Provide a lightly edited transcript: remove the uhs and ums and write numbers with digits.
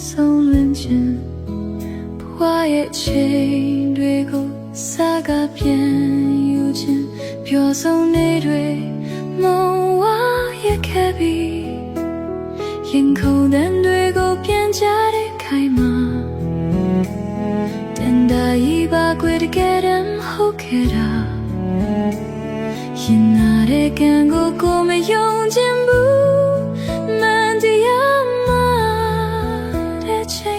ဆုံးလွင်ခြင်းဘဝရဲ့ချိန်တွေကိုစကားပြန်ယူခြင်းပျော်ဆုံးနေတွေမဝရခဲ့ပြီရင်ခုန်တဲ့တွေကိုပြန်ကြတဲ့ခိုင်မှာတန်တာရီပါကွယ်တကယ်တမ်းဟုတ်ခဲ့တာရင်နာတဲ့ကံကိုမယုံခြင်းဘူးမှန်တရားမှာတဲ့ချိန်